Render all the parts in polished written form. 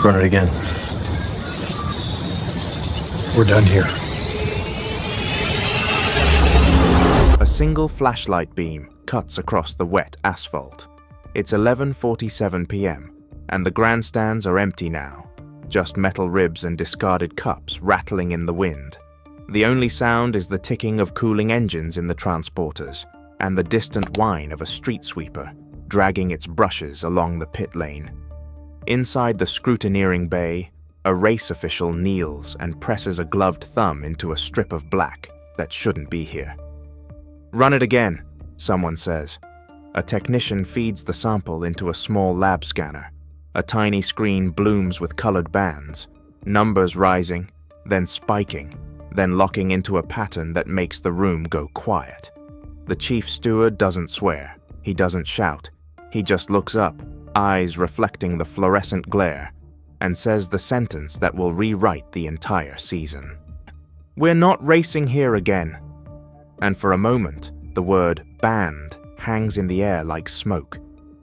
Run it again. We're done here. A single flashlight beam cuts across the wet asphalt. It's 11:47 p.m., and the grandstands are empty now, just metal ribs and discarded cups rattling in the wind. The only sound is the ticking of cooling engines in the transporters and the distant whine of a street sweeper dragging its brushes along the pit lane. Inside the scrutineering bay, a race official kneels and presses a gloved thumb into a strip of black that shouldn't be here. "Run it again," someone says. A technician feeds the sample into a small lab scanner. A tiny screen blooms with colored bands, numbers rising, then spiking, then locking into a pattern that makes the room go quiet. The chief steward doesn't swear. He doesn't shout. He just looks up, eyes reflecting the fluorescent glare, and says the sentence that will rewrite the entire season. "We're not racing here again." And for a moment, the word banned hangs in the air like smoke,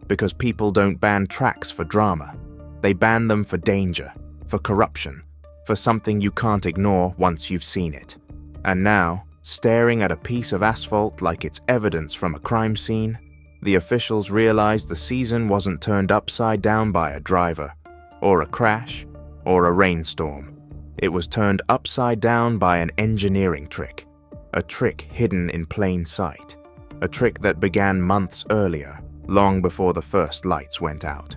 because people don't ban tracks for drama. They ban them for danger, for corruption, for something you can't ignore once you've seen it. And now, staring at a piece of asphalt like it's evidence from a crime scene, the officials realize the season wasn't turned upside down by a driver, or a crash, or a rainstorm. It was turned upside down by an engineering trick, a trick hidden in plain sight, a trick that began months earlier, long before the first lights went out.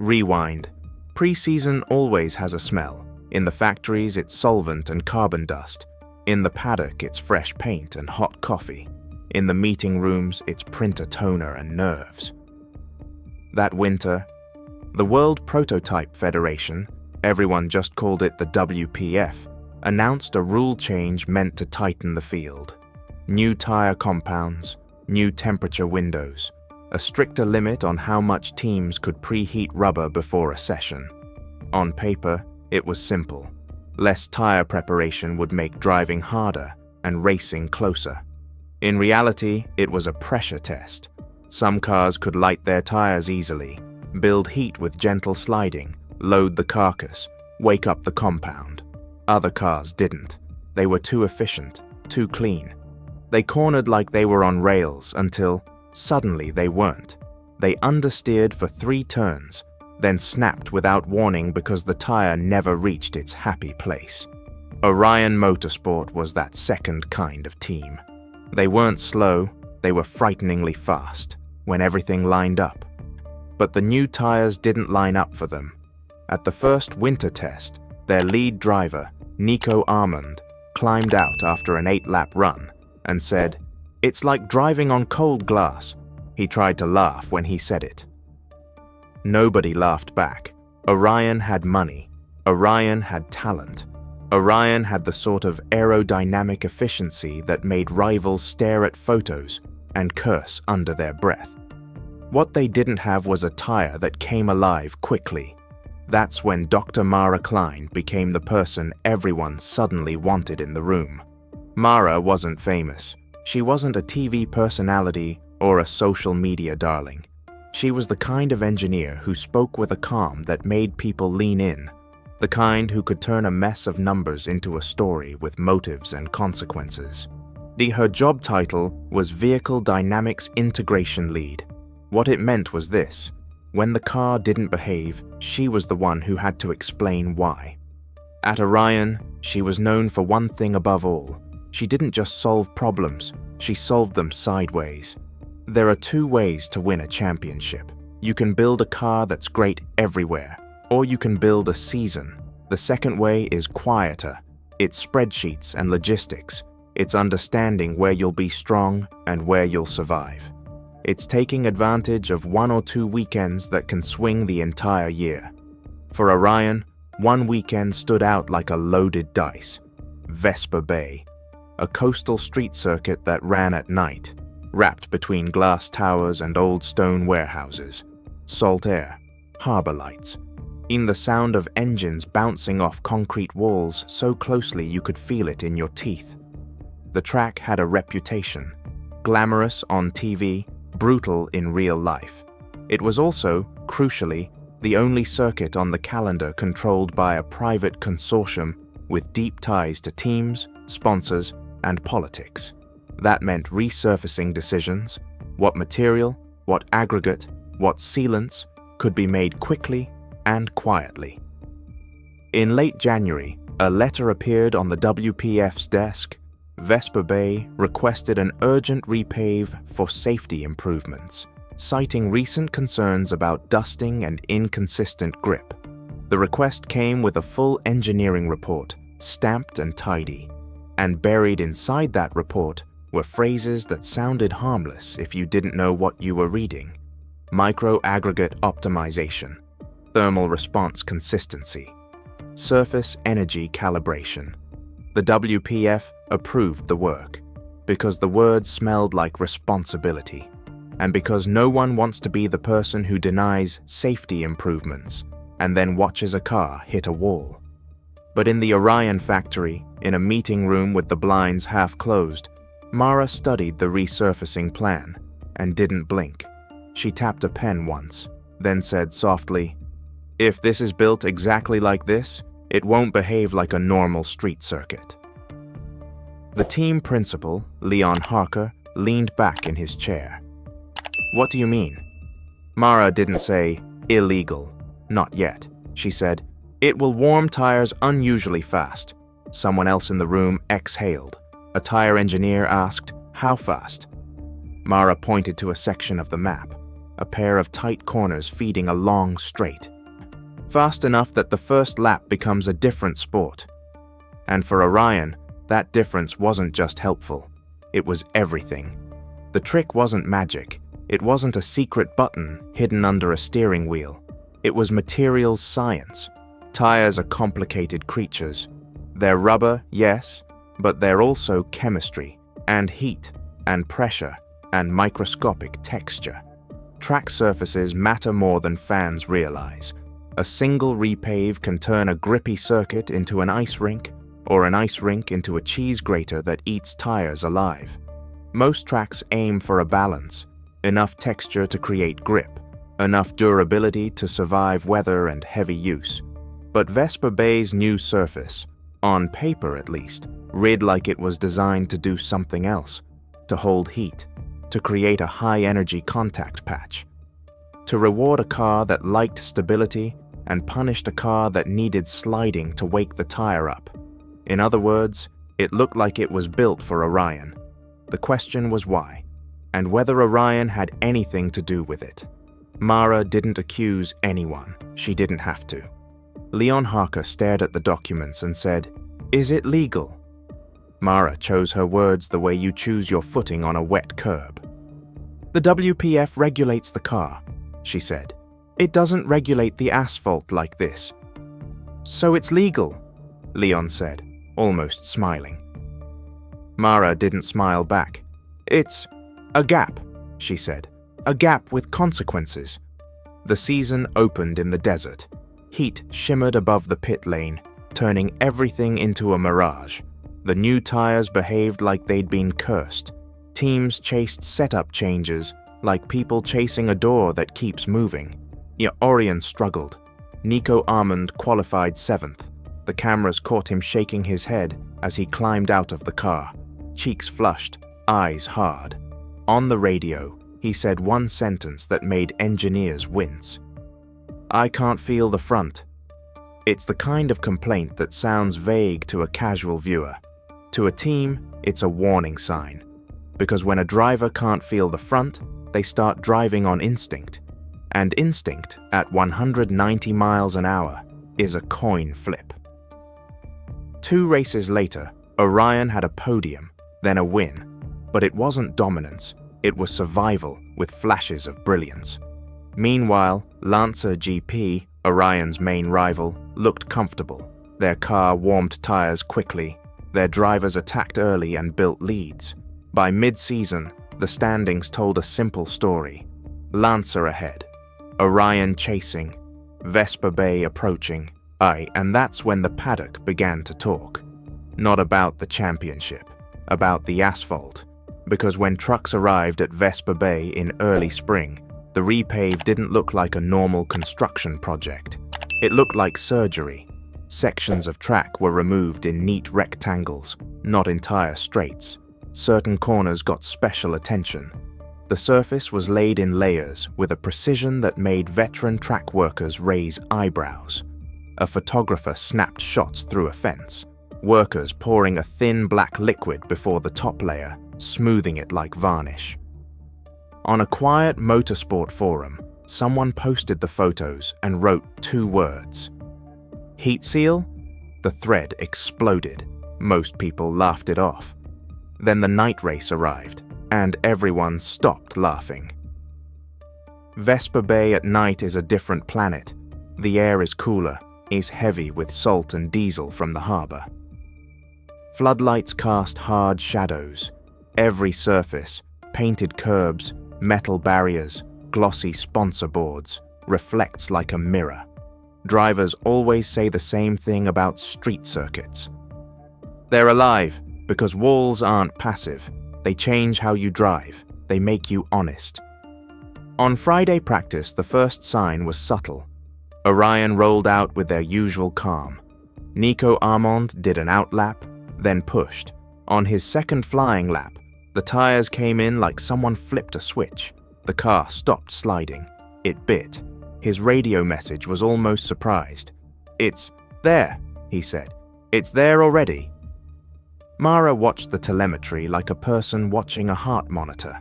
Rewind. Pre-season always has a smell. In the factories, it's solvent and carbon dust. In the paddock, it's fresh paint and hot coffee. In the meeting rooms, it's printer toner and nerves. That winter, the World Prototype Federation, everyone just called it the WPF, announced a rule change meant to tighten the field. New tire compounds, new temperature windows, a stricter limit on how much teams could preheat rubber before a session. On paper, it was simple. Less tire preparation would make driving harder and racing closer. In reality, it was a pressure test. Some cars could light their tires easily, build heat with gentle sliding, load the carcass, wake up the compound. Other cars didn't. They were too efficient, too clean. They cornered like they were on rails until, suddenly, they weren't. They understeered for 3 turns, then snapped without warning because the tire never reached its happy place. Orion Motorsport was that second kind of team. They weren't slow, they were frighteningly fast, when everything lined up. But the new tires didn't line up for them. At the first winter test, their lead driver, Nico Armand, climbed out after an 8-lap run and said, "It's like driving on cold glass." He tried to laugh when he said it. Nobody laughed back. Orion had money. Orion had talent. Orion had the sort of aerodynamic efficiency that made rivals stare at photos and curse under their breath. What they didn't have was a tire that came alive quickly. That's when Dr. Mara Klein became the person everyone suddenly wanted in the room. Mara wasn't famous. She wasn't a TV personality or a social media darling. She was the kind of engineer who spoke with a calm that made people lean in, the kind who could turn a mess of numbers into a story with motives and consequences. Her job title was Vehicle Dynamics Integration Lead. What it meant was this: when the car didn't behave, she was the one who had to explain why. At Orion, she was known for one thing above all. She didn't just solve problems, she solved them sideways. There are 2 ways to win a championship. You can build a car that's great everywhere, or you can build a season. The second way is quieter. It's spreadsheets and logistics. It's understanding where you'll be strong and where you'll survive. It's taking advantage of 1 or 2 weekends that can swing the entire year. For Orion, one weekend stood out like a loaded dice. Vespa Bay, a coastal street circuit that ran at night, wrapped between glass towers and old stone warehouses. Salt air, harbor lights, in the sound of engines bouncing off concrete walls so closely you could feel it in your teeth. The track had a reputation, glamorous on TV, brutal in real life. It was also, crucially, the only circuit on the calendar controlled by a private consortium with deep ties to teams, sponsors, and politics. That meant resurfacing decisions, what material, what aggregate, what sealants could be made quickly and quietly. In late January, a letter appeared on the WPF's desk. Vespa Bay requested an urgent repave for safety improvements, citing recent concerns about dusting and inconsistent grip. The request came with a full engineering report, stamped and tidy, and buried inside that report were phrases that sounded harmless if you didn't know what you were reading. Micro-aggregate optimization, thermal response consistency, surface energy calibration. The WPF approved the work because the words smelled like responsibility, and because no one wants to be the person who denies safety improvements and then watches a car hit a wall. But in the Orion factory, in a meeting room with the blinds half closed, Mara studied the resurfacing plan and didn't blink. She tapped a pen once, then said softly, "If this is built exactly like this, it won't behave like a normal street circuit." The team principal, Leon Harker, leaned back in his chair. "What do you mean?" Mara didn't say, "Illegal." Not yet. She said, "It will warm tires unusually fast." Someone else in the room exhaled. A tire engineer asked, "How fast?" Mara pointed to a section of the map, a pair of tight corners feeding a long straight. "Fast enough that the first lap becomes a different sport." And for Orion, that difference wasn't just helpful. It was everything. The trick wasn't magic. It wasn't a secret button hidden under a steering wheel. It was materials science. Tires are complicated creatures. They're rubber, yes, but they're also chemistry, and heat, and pressure, and microscopic texture. Track surfaces matter more than fans realize. A single repave can turn a grippy circuit into an ice rink, or an ice rink into a cheese grater that eats tires alive. Most tracks aim for a balance, enough texture to create grip, enough durability to survive weather and heavy use. But Vespa Bay's new surface, on paper at least, read like it was designed to do something else, to hold heat, to create a high-energy contact patch, to reward a car that liked stability and punished a car that needed sliding to wake the tire up. In other words, it looked like it was built for Orion. The question was why, and whether Orion had anything to do with it. Mara didn't accuse anyone. She didn't have to. Leon Harker stared at the documents and said, "Is it legal?" Mara chose her words the way you choose your footing on a wet curb. "The WPF regulates the car," she said. "It doesn't regulate the asphalt like this." "So it's legal," Leon said, almost smiling. Mara didn't smile back. "It's a gap," she said. "A gap with consequences." The season opened in the desert. Heat shimmered above the pit lane, turning everything into a mirage. The new tires behaved like they'd been cursed. Teams chased setup changes, like people chasing a door that keeps moving. Orion struggled. Nico Armand qualified 7th. The cameras caught him shaking his head as he climbed out of the car, cheeks flushed, eyes hard. On the radio, he said one sentence that made engineers wince. "I can't feel the front." It's the kind of complaint that sounds vague to a casual viewer. To a team, it's a warning sign. Because when a driver can't feel the front, they start driving on instinct. And instinct, at 190 miles an hour, is a coin flip. 2 races later, Orion had a podium, then a win. But it wasn't dominance, it was survival with flashes of brilliance. Meanwhile, Lancer GP, Orion's main rival, looked comfortable. Their car warmed tires quickly, their drivers attacked early and built leads. By mid-season, the standings told a simple story. Lancer ahead, Orion chasing, Vespa Bay approaching. And that's when the paddock began to talk. Not about the championship, about the asphalt. Because when trucks arrived at Vespa Bay in early spring, The repave didn't look like a normal construction project. It looked like surgery. Sections of track were removed in neat rectangles, not entire straights. Certain corners got special attention. The surface was laid in layers with a precision that made veteran track workers raise eyebrows. A photographer snapped shots through a fence, workers pouring a thin black liquid before the top layer, smoothing it like varnish. On a quiet Motorsport forum, someone posted the photos and wrote 2 words. Heat seal? The thread exploded. Most people laughed it off. Then the night race arrived, and everyone stopped laughing. Vespa Bay at night is a different planet. The air is cooler, is heavy with salt and diesel from the harbor. Floodlights cast hard shadows. Every surface, painted curbs, metal barriers, glossy sponsor boards, reflects like a mirror. Drivers always say the same thing about street circuits. They're alive because walls aren't passive. They change how you drive. They make you honest. On Friday practice, the first sign was subtle. Orion rolled out with their usual calm. Nico Armand did an outlap, then pushed. On his second flying lap, the tires came in like someone flipped a switch. The car stopped sliding. It bit. His radio message was almost surprised. "It's there," he said. "It's there already." Mara watched the telemetry like a person watching a heart monitor.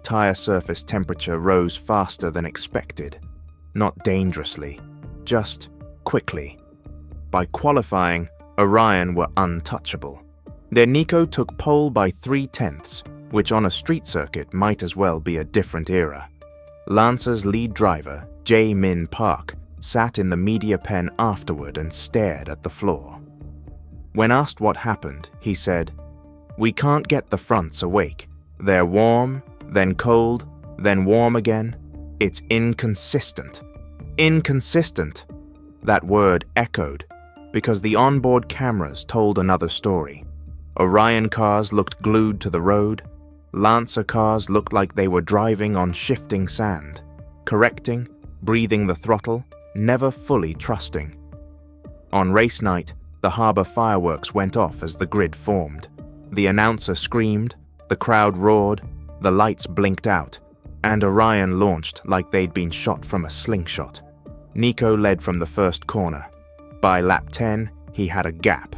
Tire surface temperature rose faster than expected. Not dangerously, just quickly. By qualifying, Orion were untouchable. Their Nico took pole by 3/10, which on a street circuit might as well be a different era. Lance's lead driver, Jae Min Park, sat in the media pen afterward and stared at the floor. When asked what happened, he said, "We can't get the fronts awake. They're warm, then cold, then warm again. It's inconsistent." Inconsistent! That word echoed, because the onboard cameras told another story. Orion cars looked glued to the road. Lancer cars looked like they were driving on shifting sand, correcting, breathing the throttle, never fully trusting. On race night, the harbor fireworks went off as the grid formed. The announcer screamed, the crowd roared, the lights blinked out, and Orion launched like they'd been shot from a slingshot. Nico led from the first corner. By lap 10, he had a gap.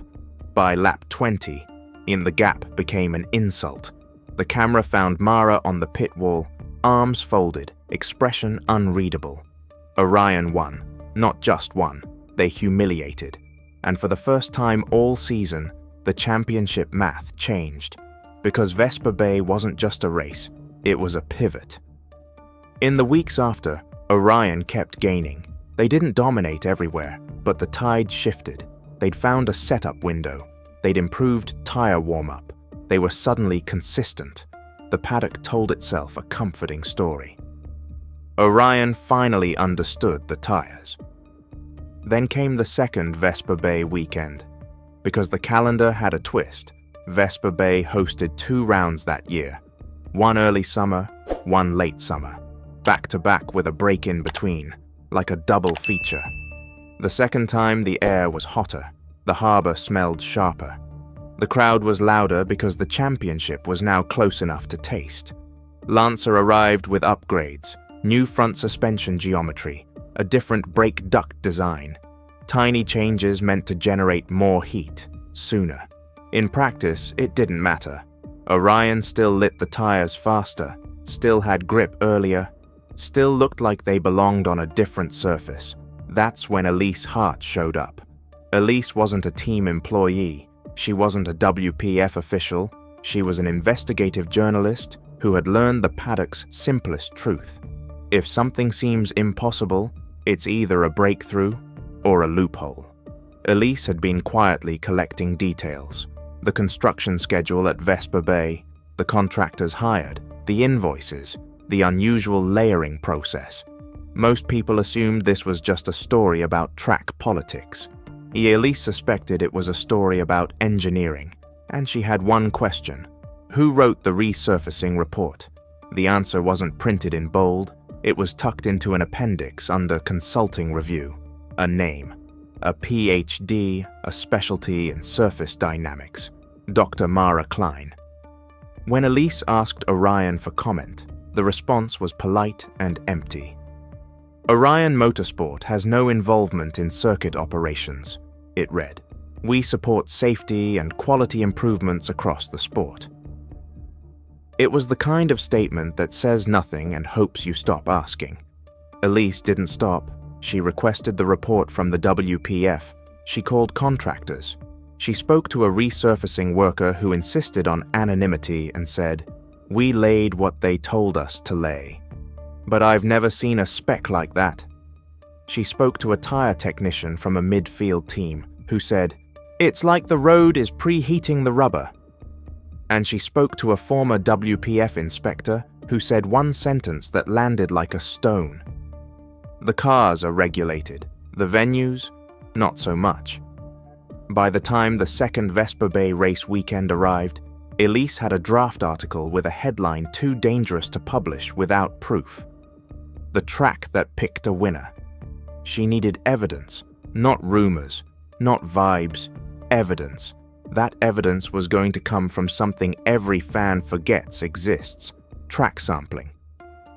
By lap 20, the gap became an insult. The camera found Mara on the pit wall, arms folded, expression unreadable. Orion won. Not just won, they humiliated. And for the first time all season, the championship math changed. Because Vespa Bay wasn't just a race, it was a pivot. In the weeks after, Orion kept gaining. They didn't dominate everywhere, but the tide shifted. They'd found a setup window. They'd improved tire warm-up. They were suddenly consistent. The paddock told itself a comforting story. Orion finally understood the tires. Then came the second Vespa Bay weekend. Because the calendar had a twist, Vespa Bay hosted 2 rounds that year. One early summer, one late summer. Back to back with a break in between, like a double feature. The second time the air was hotter, the harbor smelled sharper. The crowd was louder because the championship was now close enough to taste. Lancer arrived with upgrades, new front suspension geometry, a different brake duct design. Tiny changes meant to generate more heat, sooner. In practice, it didn't matter. Orion still lit the tires faster, still had grip earlier, still looked like they belonged on a different surface. That's when Elise Hart showed up. Elise wasn't a team employee. She wasn't a WPF official. She was an investigative journalist who had learned the paddock's simplest truth. If something seems impossible, it's either a breakthrough or a loophole. Elise had been quietly collecting details. The construction schedule at Vespa Bay, the contractors hired, the invoices, the unusual layering process. Most people assumed this was just a story about track politics. Elise suspected it was a story about engineering, and she had one question. Who wrote the resurfacing report? The answer wasn't printed in bold. It was tucked into an appendix under consulting review, a name, a PhD, a specialty in surface dynamics, Dr. Mara Klein. When Elise asked Orion for comment, the response was polite and empty. Orion Motorsport has no involvement in circuit operations, it read. We support safety and quality improvements across the sport. It was the kind of statement that says nothing and hopes you stop asking. Elise didn't stop. She requested the report from the WPF. She called contractors. She spoke to a resurfacing worker who insisted on anonymity and said, "We laid what they told us to lay. But I've never seen a spec like that." She spoke to a tire technician from a midfield team who said, "It's like the road is preheating the rubber." And she spoke to a former WPF inspector who said one sentence that landed like a stone. The cars are regulated, the venues, not so much. By the time the second Vespa Bay race weekend arrived, Elise had a draft article with a headline too dangerous to publish without proof. The track that picked a winner. She needed evidence, not rumors, not vibes, evidence. That evidence was going to come from something every fan forgets exists, track sampling.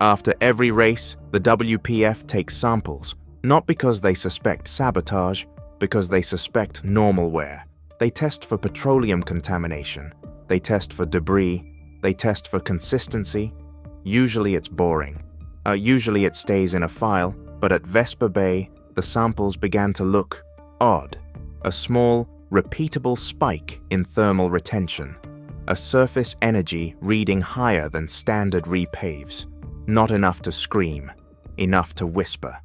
After every race, the WPF takes samples, not because they suspect sabotage, because they suspect normal wear. They test for petroleum contamination. They test for debris. They test for consistency. Usually it's boring. Usually it stays in a file, but at Vespa Bay, the samples began to look odd. A small, repeatable spike in thermal retention. A surface energy reading higher than standard repaves. Not enough to scream, enough to whisper.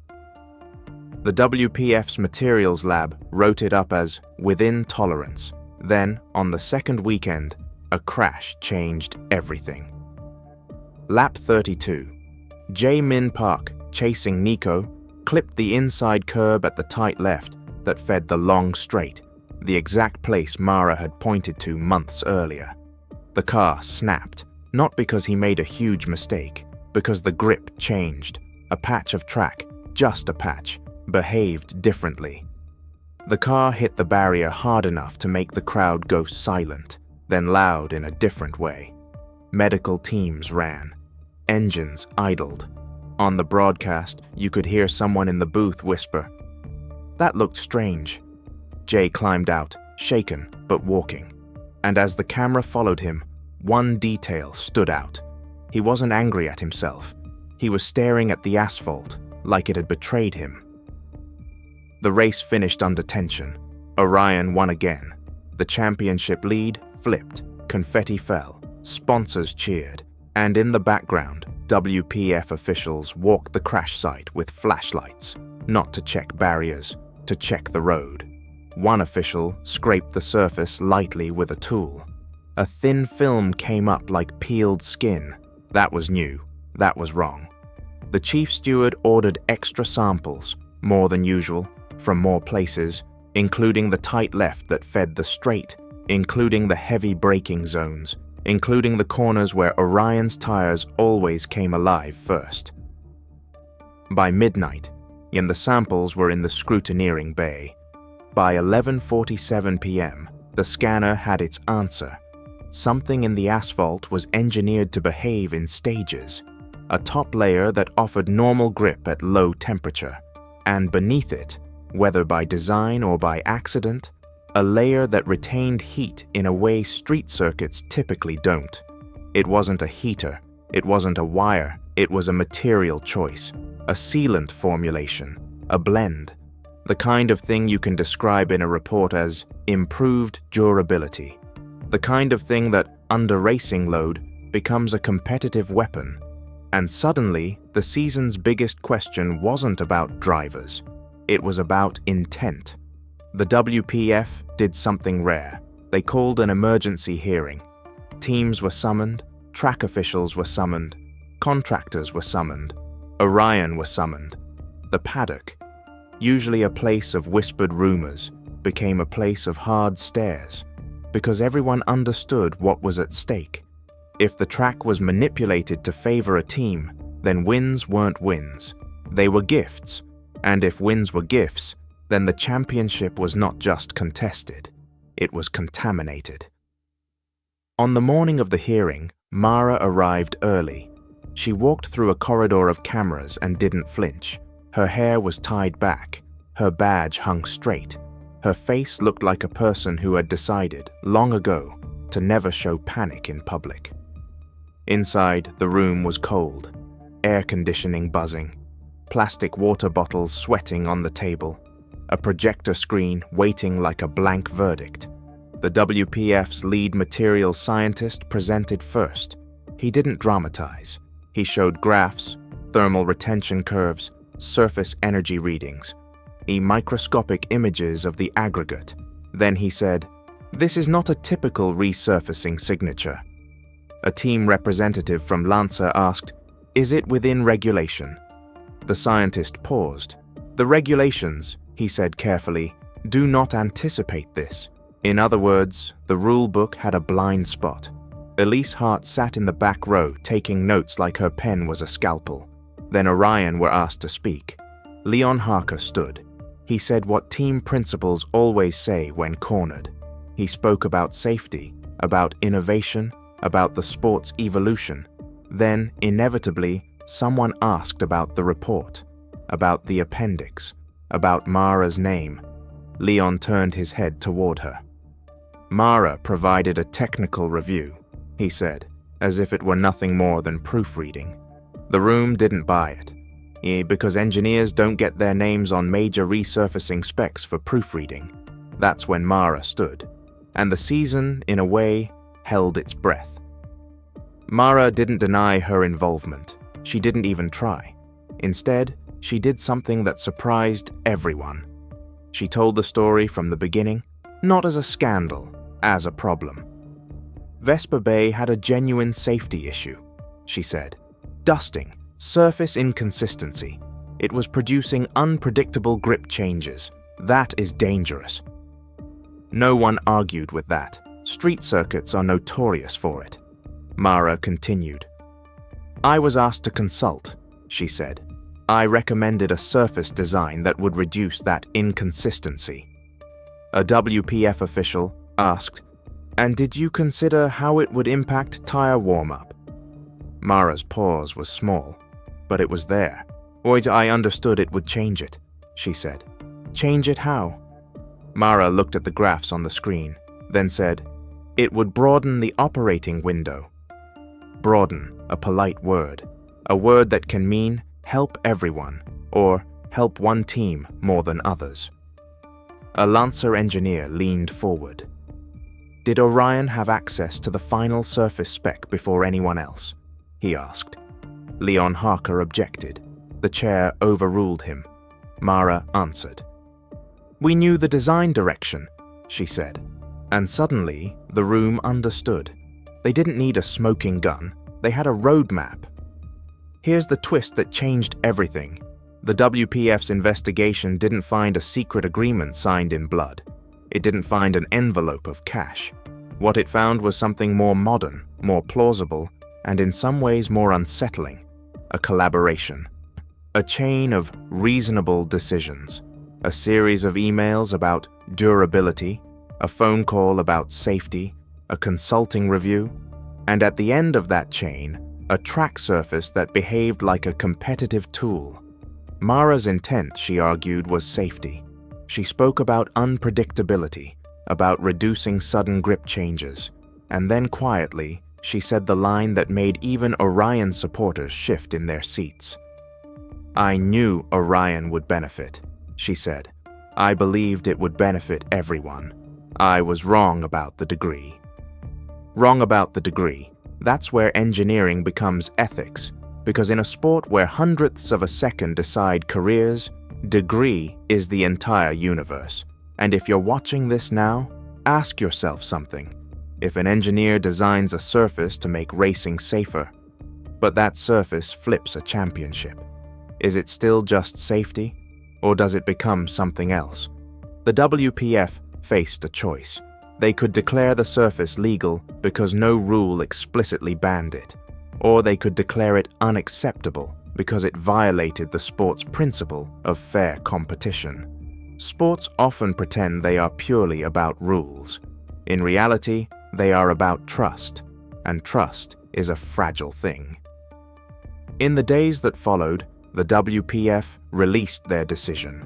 The WPF's materials lab wrote it up as within tolerance. Then, on the second weekend, a crash changed everything. Lap 32. Jae-Min Park, chasing Nico, clipped the inside curb at the tight left that fed the long straight, the exact place Mara had pointed to months earlier. The car snapped, not because he made a huge mistake, because the grip changed. A patch of track, just a patch, behaved differently. The car hit the barrier hard enough to make the crowd go silent, then loud in a different way. Medical teams ran. Engines idled. On the broadcast, you could hear someone in the booth whisper, "That looked strange." Jay climbed out, shaken but walking. And as the camera followed him, one detail stood out. He wasn't angry at himself. He was staring at the asphalt like it had betrayed him. The race finished under tension. Orion won again. The championship lead flipped, confetti fell, sponsors cheered, and in the background, WPF officials walked the crash site with flashlights, not to check barriers, to check the road. One official scraped the surface lightly with a tool. A thin film came up like peeled skin. That was new. That was wrong. The chief steward ordered extra samples, more than usual, from more places, including the tight left that fed the straight, including the heavy braking zones, including the corners where Orion's tires always came alive first. By midnight, and the samples were in the scrutineering bay. By 11:47 p.m., the scanner had its answer. Something in the asphalt was engineered to behave in stages. A top layer that offered normal grip at low temperature, and beneath it, whether by design or by accident, a layer that retained heat in a way street circuits typically don't. It wasn't a heater, it wasn't a wire, it was a material choice, a sealant formulation, a blend, the kind of thing you can describe in a report as improved durability, the kind of thing that, under racing load, becomes a competitive weapon. And suddenly, the season's biggest question wasn't about drivers, it was about intent. The WPF did something rare. They called an emergency hearing. Teams were summoned, track officials were summoned, contractors were summoned, Orion was summoned. The paddock, usually a place of whispered rumors, became a place of hard stares, because everyone understood what was at stake. If the track was manipulated to favor a team, then wins weren't wins. They were gifts, and if wins were gifts, then the championship was not just contested, it was contaminated. On the morning of the hearing, Mara arrived early. She walked through a corridor of cameras and didn't flinch. Her hair was tied back, her badge hung straight. Her face looked like a person who had decided, long ago, to never show panic in public. Inside, the room was cold, air conditioning buzzing, plastic water bottles sweating on the table, a projector screen waiting like a blank verdict. The WPF's lead materials scientist presented first. He didn't dramatize. He showed graphs, thermal retention curves, surface energy readings, microscopic images of the aggregate. Then he said, "This is not a typical resurfacing signature." A team representative from Lanza asked, "Is it within regulation?" The scientist paused. "The regulations," he said carefully, "do not anticipate this." In other words, the rulebook had a blind spot. Elise Hart sat in the back row taking notes like her pen was a scalpel. Then Orion were asked to speak. Leon Harker stood. He said what team principals always say when cornered. He spoke about safety, about innovation, about the sport's evolution. Then, inevitably, someone asked about the report, about the appendix, about Mara's name. Leon turned his head toward her. "Mara provided a technical review," he said, as if it were nothing more than proofreading. The room didn't buy it. Because engineers don't get their names on major resurfacing specs for proofreading. That's when Mara stood. And the season, in a way, held its breath. Mara didn't deny her involvement. She didn't even try. Instead, she did something that surprised everyone. She told the story from the beginning, not as a scandal, as a problem. Vespa Bay had a genuine safety issue, she said. Dusting, surface inconsistency. It was producing unpredictable grip changes. That is dangerous. No one argued with that. Street circuits are notorious for it. Mara continued. "I was asked to consult," she said. "I recommended a surface design that would reduce that inconsistency." A WPF official asked, "And did you consider how it would impact tire warm-up?" Mara's pause was small, but it was there. "I understood it would change it," she said. "Change it how?" Mara looked at the graphs on the screen, then said, "It would broaden the operating window." Broaden, a polite word. A word that can mean help everyone, or help one team more than others. A Lancer engineer leaned forward. "Did Orion have access to the final surface spec before anyone else?" he asked. Leon Harker objected. The chair overruled him. Mara answered. "We knew the design direction," she said. And suddenly, the room understood. They didn't need a smoking gun. They had a roadmap. Here's the twist that changed everything. The WPF's investigation didn't find a secret agreement signed in blood. It didn't find an envelope of cash. What it found was something more modern, more plausible, and in some ways more unsettling. A collaboration. A chain of reasonable decisions. A series of emails about durability, a phone call about safety, a consulting review, and at the end of that chain, a track surface that behaved like a competitive tool. Mara's intent, she argued, was safety. She spoke about unpredictability, about reducing sudden grip changes, and then quietly, she said the line that made even Orion supporters shift in their seats. "I knew Orion would benefit," she said. "I believed it would benefit everyone. I was wrong about the degree." Wrong about the degree. That's where engineering becomes ethics, because in a sport where hundredths of a second decide careers, degree is the entire universe. And if you're watching this now, ask yourself something. If an engineer designs a surface to make racing safer, but that surface flips a championship, is it still just safety, or does it become something else? The WPF faced a choice. They could declare the surface legal because no rule explicitly banned it. or they could declare it unacceptable because it violated the sport's principle of fair competition. Sports often pretend they are purely about rules. In reality, they are about trust, and trust is a fragile thing. In the days that followed, the WPF released their decision.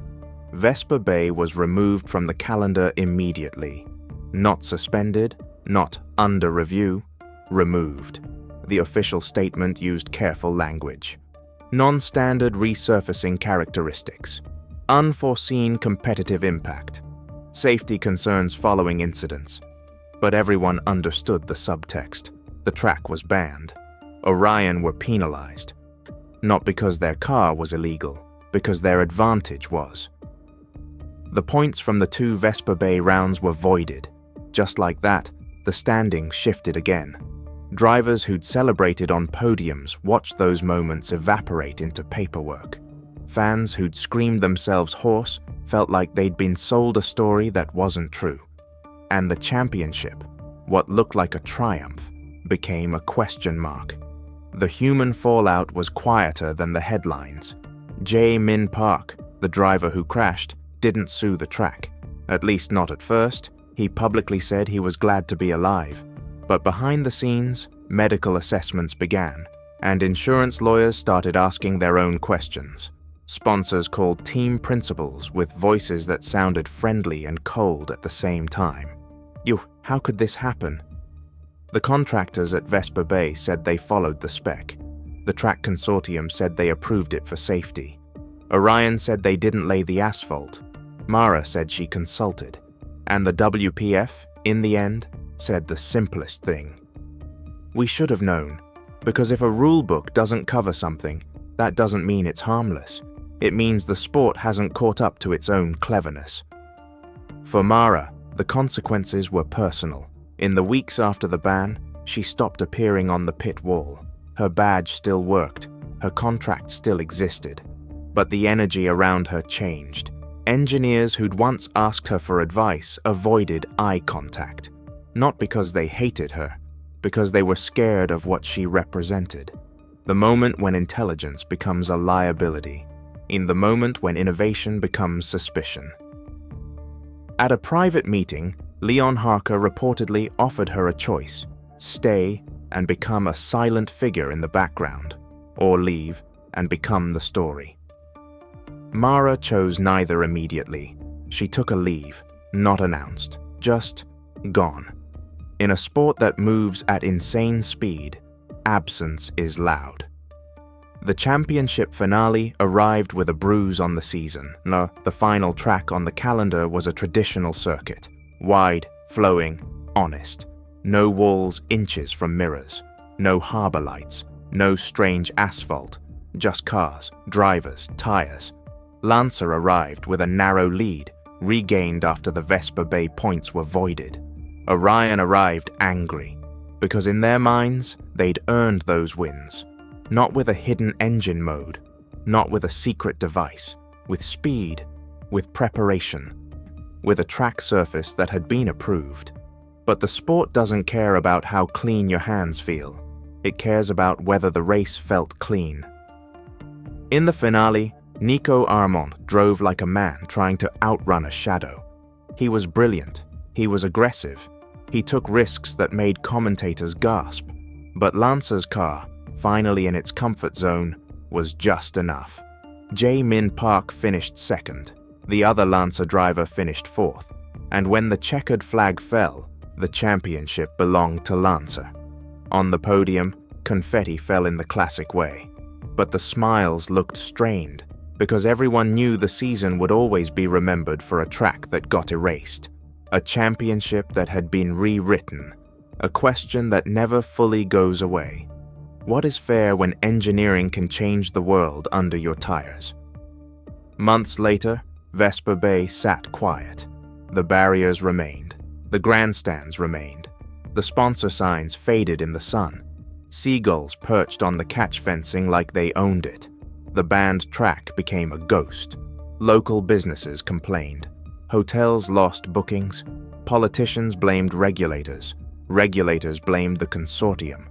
Vespa Bay was removed from the calendar immediately. Not suspended, not under review, removed. The official statement used careful language. Non-standard resurfacing characteristics. Unforeseen competitive impact. Safety concerns following incidents. But everyone understood the subtext. The track was banned. Orion were penalized. Not because their car was illegal, because their advantage was. The points from the 2 Vespa Bay rounds were voided. Just like that, the standings shifted again. Drivers who'd celebrated on podiums watched those moments evaporate into paperwork. Fans who'd screamed themselves hoarse felt like they'd been sold a story that wasn't true. And the championship, what looked like a triumph, became a question mark. The human fallout was quieter than the headlines. Jae-Min Park, the driver who crashed, didn't sue the track. At least not at first. He publicly said he was glad to be alive. But behind the scenes, medical assessments began, and insurance lawyers started asking their own questions. Sponsors called team principals with voices that sounded friendly and cold at the same time. How could this happen? The contractors at Vespa Bay said they followed the spec. The track consortium said they approved it for safety. Orion said they didn't lay the asphalt. Mara said she consulted. And the WPF, in the end, said the simplest thing. We should have known, because if a rulebook doesn't cover something, that doesn't mean it's harmless. It means the sport hasn't caught up to its own cleverness. For Mara, the consequences were personal. In the weeks after the ban, she stopped appearing on the pit wall. Her badge still worked, her contract still existed. But the energy around her changed. Engineers who'd once asked her for advice avoided eye contact. Not because they hated her, because they were scared of what she represented. The moment when intelligence becomes a liability. In the moment when innovation becomes suspicion. At a private meeting, Leon Harker reportedly offered her a choice: stay and become a silent figure in the background, or leave and become the story. Mara chose neither immediately. She took a leave, not announced, just gone. In a sport that moves at insane speed, absence is loud. The championship finale arrived with a bruise on the season. No, the final track on the calendar was a traditional circuit. Wide, flowing, honest. No walls inches from mirrors. No harbor lights. No strange asphalt. Just cars, drivers, tires. Lancer arrived with a narrow lead, regained after the Vespa Bay points were voided. Orion arrived angry, because in their minds, they'd earned those wins. Not with a hidden engine mode, not with a secret device, with speed, with preparation, with a track surface that had been approved. But the sport doesn't care about how clean your hands feel. It cares about whether the race felt clean. In the finale, Nico Armand drove like a man trying to outrun a shadow. He was brilliant. He was aggressive. He took risks that made commentators gasp. But Lancer's car, finally in its comfort zone, was just enough. Jae-Min Park finished second. The other Lancer driver finished fourth. And when the checkered flag fell, the championship belonged to Lancer. On the podium, confetti fell in the classic way. But the smiles looked strained, because everyone knew the season would always be remembered for a track that got erased. A championship that had been rewritten. A question that never fully goes away. What is fair when engineering can change the world under your tires? Months later, Vespa Bay sat quiet. The barriers remained. The grandstands remained. The sponsor signs faded in the sun. Seagulls perched on the catch fencing like they owned it. The banned track became a ghost. Local businesses complained. Hotels lost bookings. Politicians blamed regulators. Regulators blamed the consortium.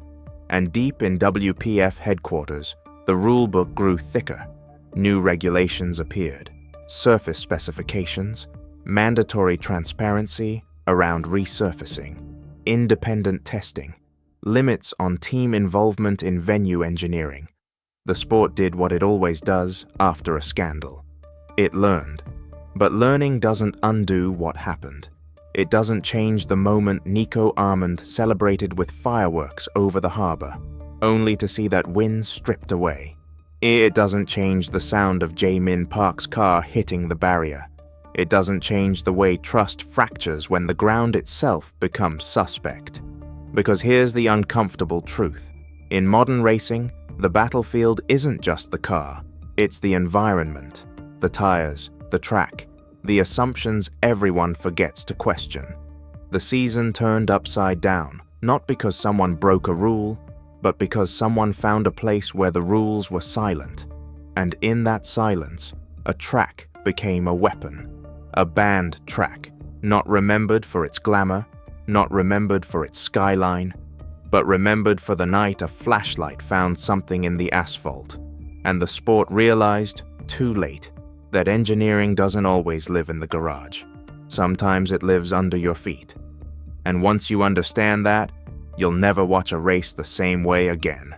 And deep in WPF headquarters, the rulebook grew thicker. New regulations appeared, surface specifications, mandatory transparency around resurfacing, independent testing, limits on team involvement in venue engineering. The sport did what it always does after a scandal. It learned. But learning doesn't undo what happened. It doesn't change the moment Nico Armand celebrated with fireworks over the harbor, only to see that wind stripped away. It doesn't change the sound of Jae-Min Park's car hitting the barrier. It doesn't change the way trust fractures when the ground itself becomes suspect. Because here's the uncomfortable truth. In modern racing, the battlefield isn't just the car. It's the environment, the tires, the track, the assumptions everyone forgets to question. The season turned upside down, not because someone broke a rule, but because someone found a place where the rules were silent. And in that silence, a track became a weapon. A banned track, not remembered for its glamour, not remembered for its skyline, but remembered for the night a flashlight found something in the asphalt. And the sport realized, too late, that engineering doesn't always live in the garage. Sometimes it lives under your feet. And once you understand that, you'll never watch a race the same way again.